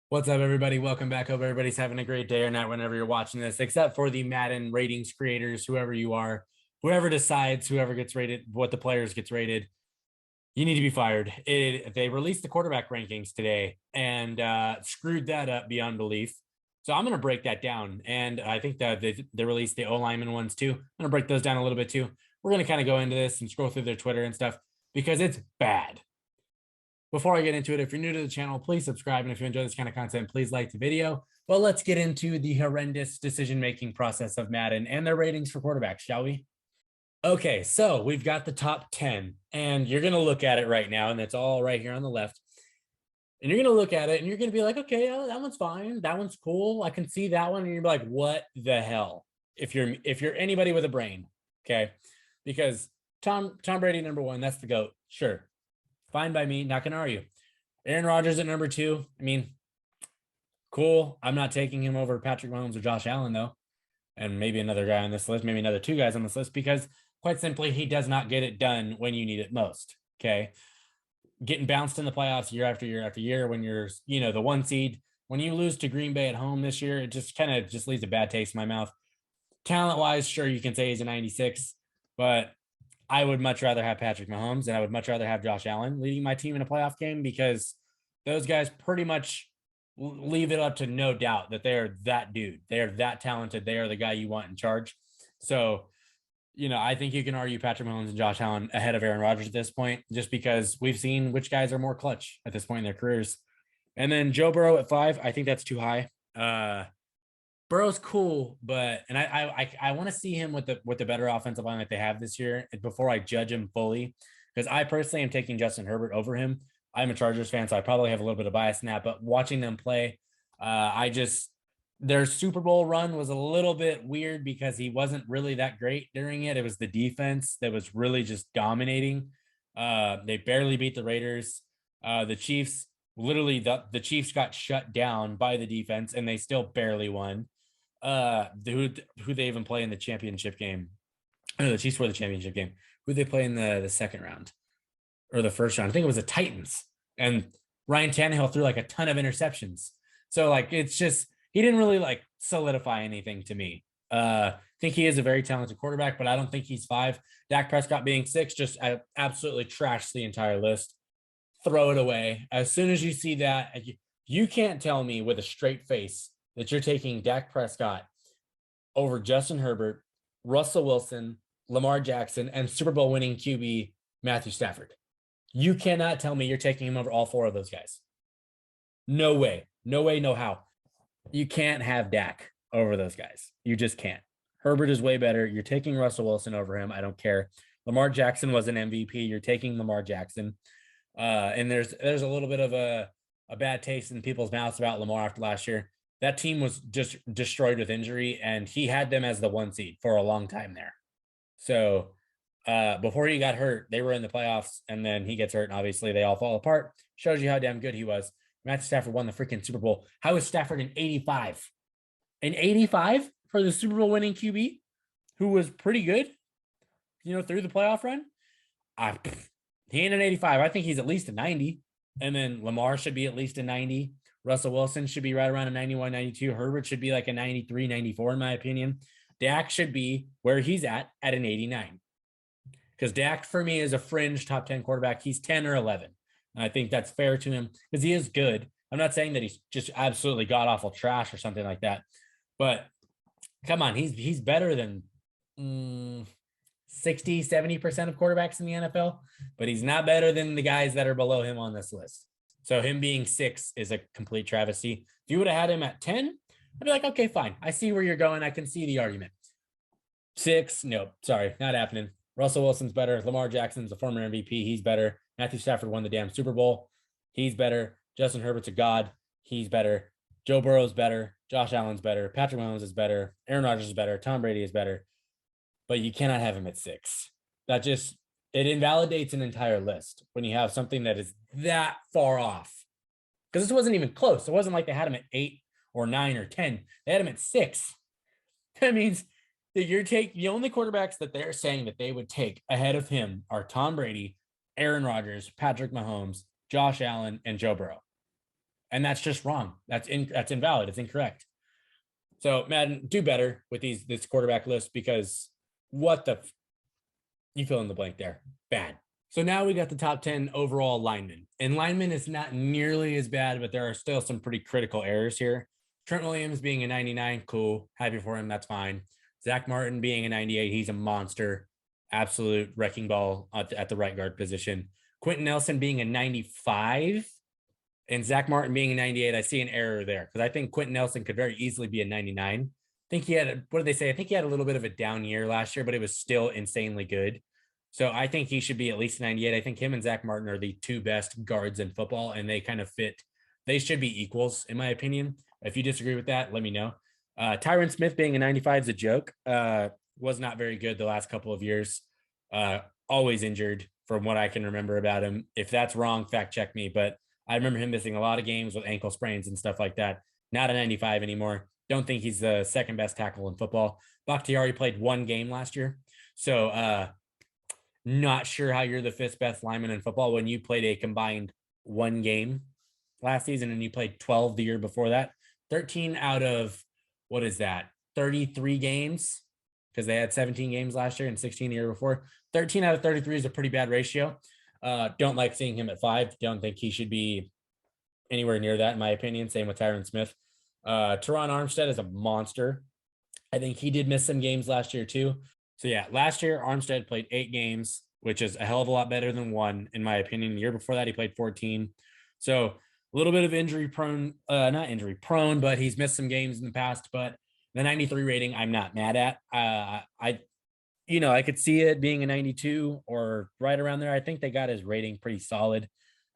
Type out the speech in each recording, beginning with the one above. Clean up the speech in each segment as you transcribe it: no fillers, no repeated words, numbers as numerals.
What's up, everybody? Welcome back. Hope everybody's having a great day or night whenever you're watching this, except for the Madden ratings creators, whoever you are, whoever decides, whoever gets rated, what the players gets rated. You need to be fired. They released the quarterback rankings today and screwed that up beyond belief. So I'm going to break that down. And I think that they released the O lineman ones too. I'm going to break those down a little bit too. We're going to kind of go into this and scroll through their Twitter and stuff because it's bad. Before I get into it, if you're new to the channel, please subscribe. And if you enjoy this kind of content, please like the video. Well, let's get into the horrendous decision-making process of Madden and their ratings for quarterbacks, shall we? Okay, so we've got the top 10, and you're going to look at it right now, and it's all right here on the left. And you're going to look at it, and you're going to be like, okay, that one's fine. That one's cool. I can see that one. And you're like, what the hell? If you're anybody with a brain, okay? Because Tom Brady, number one, that's the GOAT. Sure. Fine by me, not gonna argue. Aaron Rodgers at number two. I mean, cool. I'm not taking him over Patrick Mahomes or Josh Allen, though. And maybe another guy on this list, maybe another two guys on this list, because quite simply, he does not get it done when you need it most. Okay. Getting bounced in the playoffs year after year after year when you're, the one seed. When you lose to Green Bay at home this year, it just kind of just leaves a bad taste in my mouth. Talent-wise, sure, you can say he's a 96, but I would much rather have Patrick Mahomes and I would much rather have Josh Allen leading my team in a playoff game because those guys pretty much leave it up to no doubt that they are that dude. They are that talented. They are the guy you want in charge. So, I think you can argue Patrick Mahomes and Josh Allen ahead of Aaron Rodgers at this point, just because we've seen which guys are more clutch at this point in their careers. And then Joe Burrow at 5, I think that's too high. Burrow's cool, but I want to see him with the better offensive line that they have this year before I judge him fully, because I personally am taking Justin Herbert over him. I'm a Chargers fan, so I probably have a little bit of bias in that. But watching them play, their Super Bowl run was a little bit weird because he wasn't really that great during it. It was the defense that was really just dominating. They barely beat the Raiders. The Chiefs, literally the Chiefs got shut down by the defense, and they still barely won. Who they even play in the championship game? No, the Chiefs were the championship game. Who they play in the second round or the first round? I think it was the Titans. And Ryan Tannehill threw like a ton of interceptions. So like it's just he didn't really like solidify anything to me. I think he is a very talented quarterback, but I don't think he's 5. Dak Prescott being 6 just absolutely trashed the entire list. Throw it away. As soon as you see that, you can't tell me with a straight face that you're taking Dak Prescott over Justin Herbert, Russell Wilson, Lamar Jackson, and Super Bowl winning QB Matthew Stafford. You cannot tell me you're taking him over all 4 of those guys. No way. No way, no how. You can't have Dak over those guys. You just can't. Herbert is way better. You're taking Russell Wilson over him. I don't care. Lamar Jackson was an MVP. You're taking Lamar Jackson. And there's a little bit of a bad taste in people's mouths about Lamar after last year. That team was just destroyed with injury, and he had them as the 1 seed for a long time there. So before he got hurt, they were in the playoffs, and then he gets hurt, and obviously they all fall apart. Shows you how damn good he was. Matthew Stafford won the freaking Super Bowl. How is Stafford an 85? An 85 for the Super Bowl winning QB, who was pretty good, through the playoff run? He ain't an 85. I think he's at least a 90. And then Lamar should be at least a 90. Russell Wilson should be right around a 91, 92. Herbert should be like a 93, 94, in my opinion. Dak should be where he's at an 89. Because Dak, for me, is a fringe top 10 quarterback. He's 10 or 11. And I think that's fair to him because he is good. I'm not saying that he's just absolutely god-awful trash or something like that. But come on, he's better than 60, 70% of quarterbacks in the NFL. But he's not better than the guys that are below him on this list. So him being 6 is a complete travesty. If you would have had him at 10, I'd be like, okay, fine. I see where you're going. I can see the argument. 6, nope, sorry, not happening. Russell Wilson's better. Lamar Jackson's a former MVP. He's better. Matthew Stafford won the damn Super Bowl. He's better. Justin Herbert's a god. He's better. Joe Burrow's better. Josh Allen's better. Patrick Mahomes is better. Aaron Rodgers is better. Tom Brady is better. But you cannot have him at 6. It invalidates an entire list when you have something that is that far off. Because this wasn't even close. It wasn't like they had him at 8 or 9 or 10. They had him at 6. That means that the only quarterbacks that they're saying that they would take ahead of him are Tom Brady, Aaron Rodgers, Patrick Mahomes, Josh Allen, and Joe Burrow. And that's just wrong. That's invalid. It's incorrect. So Madden, do better with this quarterback list, because what the you fill in the blank there. Bad. So now we got the top 10 overall linemen. And linemen is not nearly as bad, but there are still some pretty critical errors here. Trent Williams being a 99, cool. Happy for him. That's fine. Zach Martin being a 98, he's a monster. Absolute wrecking ball at the right guard position. Quentin Nelson being a 95 and Zach Martin being a 98. I see an error there because I think Quentin Nelson could very easily be a 99. I think he had, what did they say? I think he had a little bit of a down year last year, but it was still insanely good. So I think he should be at least 98. I think him and Zach Martin are the two best guards in football, and they kind of fit. They should be equals, in my opinion. If you disagree with that, let me know. Tyron Smith being a 95 is a joke. Was not very good the last couple of years. Always injured from what I can remember about him. If that's wrong, fact check me. But I remember him missing a lot of games with ankle sprains and stuff like that. Not a 95 anymore. Don't think he's the second best tackle in football. Bakhtiari played one game last year. So not sure how you're the fifth best lineman in football when you played a combined one game last season and you played 12 the year before that. 13 out of, what is that, 33 games? Because they had 17 games last year and 16 the year before. 13 out of 33 is a pretty bad ratio. Don't like seeing him at 5. Don't think he should be anywhere near that, in my opinion. Same with Tyron Smith. Teron Armstead is a monster. I think he did miss some games last year too. So yeah, last year Armstead played 8 games, which is a hell of a lot better than 1, in my opinion. The year before that, he played 14. So a little bit of injury prone, not injury prone, but he's missed some games in the past. But the 93 rating, I'm not mad at. I could see it being a 92 or right around there. I think they got his rating pretty solid.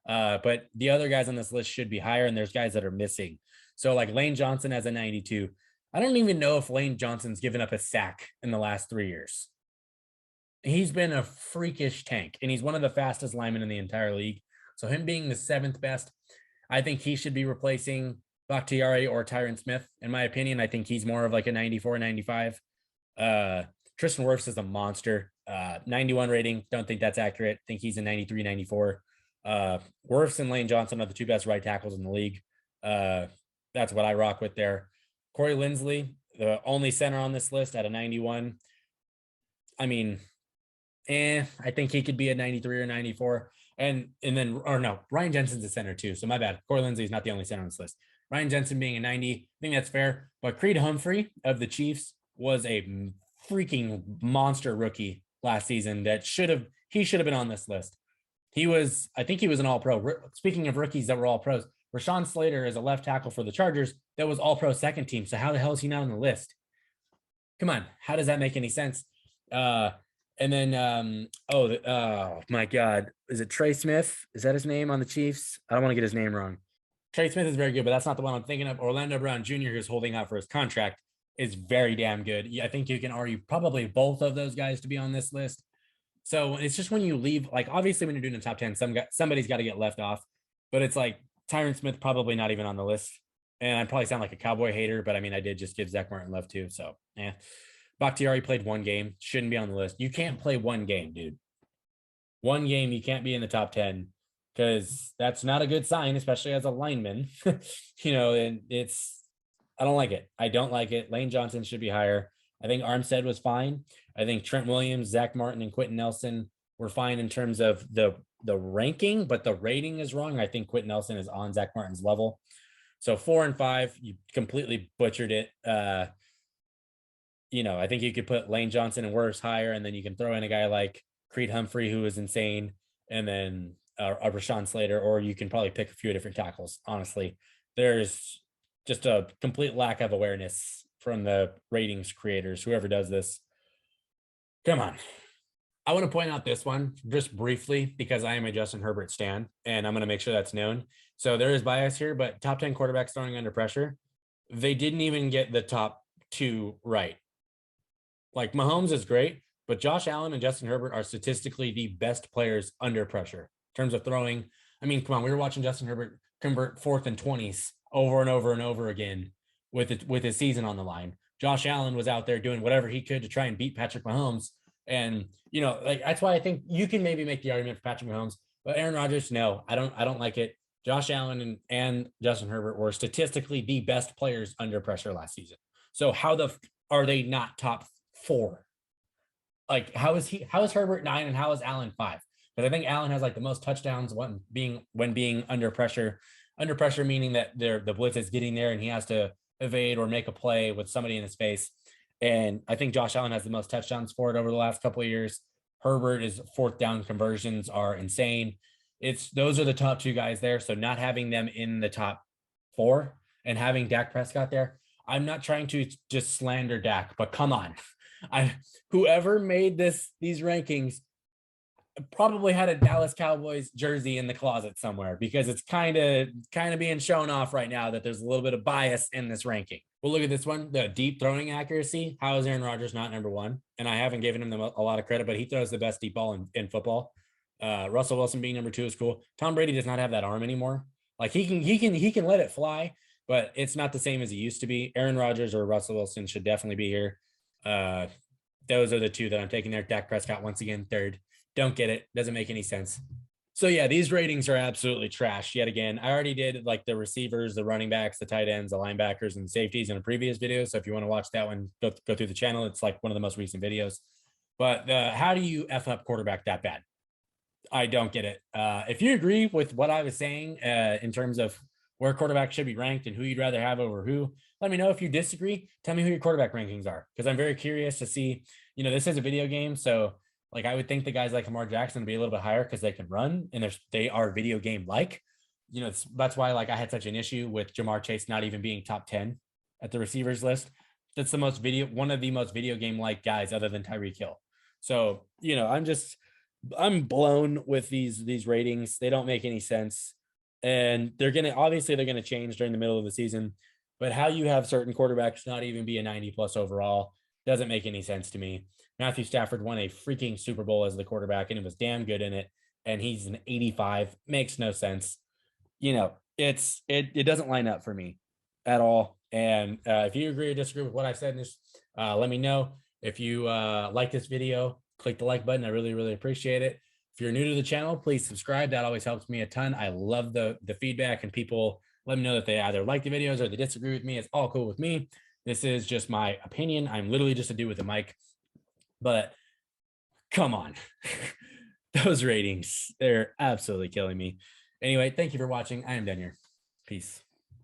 But the other guys on this list should be higher, and there's guys that are missing. So like Lane Johnson has a 92. I don't even know if Lane Johnson's given up a sack in the last 3 years. He's been a freakish tank, and he's one of the fastest linemen in the entire league. So him being the 7th best, I think he should be replacing Bakhtiari or Tyron Smith. In my opinion, I think he's more of like a 94, 95. Tristan Wirfs is a monster. 91 rating. Don't think that's accurate. Think he's a 93, 94. Wirfs and Lane Johnson are the 2 best right tackles in the league. That's what I rock with there. Corey Linsley, the only center on this list at a 91. I mean, I think he could be a 93 or 94. And then, or no, Ryan Jensen's a center too. So my bad. Corey Linsley is not the only center on this list. Ryan Jensen being a 90, I think that's fair. But Creed Humphrey of the Chiefs was a freaking monster rookie last season that should have been on this list. I think he was an all-pro. Speaking of rookies that were all pros, Rashawn Slater is a left tackle for the Chargers that was all-pro second team. So how the hell is he not on the list? Come on. How does that make any sense? And then, oh my God. Is it Trey Smith? Is that his name on the Chiefs? I don't want to get his name wrong. Trey Smith is very good, but that's not the one I'm thinking of. Orlando Brown Jr., who's holding out for his contract, is very damn good. Yeah, I think you can argue probably both of those guys to be on this list. So it's just when you leave, like obviously when you're doing the top 10, somebody's got to get left off, but it's like Tyron Smith probably not even on the list. And I probably sound like a Cowboy hater, but I mean, I did just give Zach Martin love too. So yeah, Bakhtiari played 1 game, shouldn't be on the list. You can't play 1 game, dude. 1 game, you can't be in the top 10 because that's not a good sign, especially as a lineman. And I don't like it. I don't like it. Lane Johnson should be higher. I think Armstead was fine. I think Trent Williams, Zach Martin, and Quentin Nelson were fine in terms of the ranking, but the rating is wrong. I think Quentin Nelson is on Zach Martin's level. So 4 and 5, you completely butchered it. I think you could put Lane Johnson and Wirfs higher, and then you can throw in a guy like Creed Humphrey, who is insane, and then a Rashawn Slater, or you can probably pick a few different tackles. Honestly, there's just a complete lack of awareness from the ratings creators, whoever does this. Come on. I want to point out this one just briefly because I am a Justin Herbert stan, and I'm going to make sure that's known. So there is bias here, but top 10 quarterbacks throwing under pressure, they didn't even get the top 2 right. Like Mahomes is great, but Josh Allen and Justin Herbert are statistically the best players under pressure in terms of throwing. I mean, come on, we were watching Justin Herbert convert 4th and 20s over and over and over again with his season on the line. Josh Allen was out there doing whatever he could to try and beat Patrick Mahomes. And, that's why I think you can maybe make the argument for Patrick Mahomes, but Aaron Rodgers, no, I don't like it. Josh Allen and Justin Herbert were statistically the best players under pressure last season. So how are they not top 4? Like how is Herbert 9 and how is Allen 5? Because I think Allen has like the most touchdowns when being under pressure. Under pressure meaning that the blitz is getting there and he has to evade or make a play with somebody in his face. And I think Josh Allen has the most touchdowns for it over the last couple of years. Herbert is fourth down conversions are insane. Those are the top 2 guys there. So not having them in the top 4 and having Dak Prescott there, I'm not trying to just slander Dak, but come on. Whoever made these rankings probably had a Dallas Cowboys jersey in the closet somewhere, because it's kind of being shown off right now that there's a little bit of bias in this ranking. We'll look at this one, the deep throwing accuracy. How is Aaron Rodgers not number 1? And I haven't given him a lot of credit, but he throws the best deep ball in football. Russell Wilson being number 2 is cool. Tom Brady does not have that arm anymore. Like he can let it fly, but it's not the same as it used to be. Aaron Rodgers or Russell Wilson should definitely be here. Those are the 2 that I'm taking there. Dak Prescott once again 3rd. Don't get it. Doesn't make any sense. So yeah, these ratings are absolutely trash yet again. I already did like the receivers, the running backs, the tight ends, the linebackers, and safeties in a previous video. So if you want to watch that one, go through the channel. It's like one of the most recent videos. But how do you F up quarterback that bad? I don't get it. If you agree with what I was saying in terms of where quarterback should be ranked and who you'd rather have over who, let me know. If you disagree, tell me who your quarterback rankings are, because I'm very curious to see. This is a video game, so like I would think the guys like Lamar Jackson would be a little bit higher because they can run and they are video game like. That's why like I had such an issue with Jamar Chase not even being top 10 at the receivers list. That's one of the most video game like guys other than Tyreek Hill. So I'm blown with these ratings. They don't make any sense. And they're gonna change during the middle of the season. But how you have certain quarterbacks not even be a 90 plus overall doesn't make any sense to me. Matthew Stafford won a freaking Super Bowl as the quarterback, and he was damn good in it. And he's an 85. Makes no sense. It doesn't line up for me at all. And if you agree or disagree with what I said, just let me know. If you like this video, click the like button. I really, really appreciate it. If you're new to the channel, please subscribe. That always helps me a ton. I love the feedback, and people let me know that they either like the videos or they disagree with me. It's all cool with me. This is just my opinion. I'm literally just a dude with a mic. But come on. Those ratings, they're absolutely killing me. Anyway, thank you for watching. I am done here. Peace.